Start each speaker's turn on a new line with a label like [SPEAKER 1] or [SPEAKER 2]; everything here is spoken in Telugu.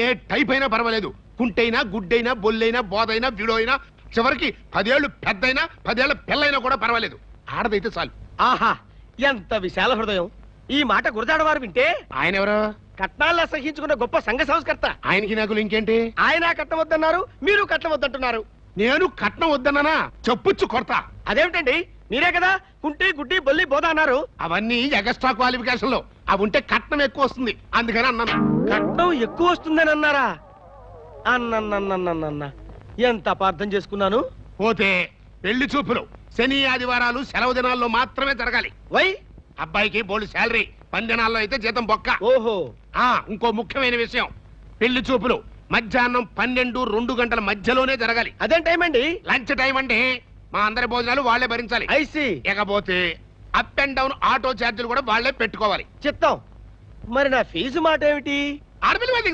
[SPEAKER 1] ఏ టైప్ అయినా పర్వాలేదు. కుంటైనా, గుడ్డైనా, బొల్లైనా, బోధైనా, విడోయినా, చివరికి 10 ఏళ్ళు పెద్దయినా 10 ఏళ్ల పిల్లైనా కూడా పర్వాలేదు. ఆడదైతే చాలు.
[SPEAKER 2] ఆహా, ఎంత విశాల హృదయం. ఈ మాట గురజాడవారు వింటే
[SPEAKER 1] ఆయన ఎవరు?
[SPEAKER 2] కట్నాల్లో సహించుకున్న గొప్ప సంఘ సంస్కర్త.
[SPEAKER 1] ఆయనకి నాకు ఇంకేంటి?
[SPEAKER 2] ఆయన కట్నం వద్దన్నారు, మీరు కట్నం వద్దంటున్నారు.
[SPEAKER 1] నేను కట్నం వద్దన్నానా? చెప్పుచ్చు కొడతా.
[SPEAKER 2] అదేమిటండి, మీరే కదా కుంటి గుడ్డి బొల్లి బోధ అన్నారు.
[SPEAKER 1] అవన్నీ ఎగస్ట్రా క్వాలిఫికేషన్ లో. అవి ఉంటే కట్నం ఎక్కువ వస్తుంది, అందుకని అన్నాను.
[SPEAKER 2] కట్నం ఎక్కువ వస్తుందని అన్నారా? అన్న ఎంత అపార్థం చేసుకున్నాను.
[SPEAKER 1] పోతే పెళ్లి చూపులు శని ఆదివారాలు సెలవు దినాల్లో మాత్రమే జరగాలి.
[SPEAKER 2] వై?
[SPEAKER 1] అబ్బాయికి బోల్డ్ శాలరీ, 10 దినాల్లో అయితే జీతం బొక్క.
[SPEAKER 2] ఓహో.
[SPEAKER 1] ఇంకో ముఖ్యమైన విషయం, పెళ్లి చూపులు మధ్యాహ్నం 12-2 గంటల మధ్యలోనే జరగాలి.
[SPEAKER 2] అదేం టైం అండి?
[SPEAKER 1] లంచ్ టైం అంటే మా అందరి భోజనాలు వాళ్లే భరించాలి.
[SPEAKER 2] ఐసి.
[SPEAKER 1] ఇకపోతే అప్ అండ్ డౌన్ ఆటో ఛార్జీలు కూడా వాళ్లే పెట్టుకోవాలి.
[SPEAKER 2] చిత్తం. మరి నా ఫీజు మాట ఏమిటి?
[SPEAKER 1] ఆడపిల్ల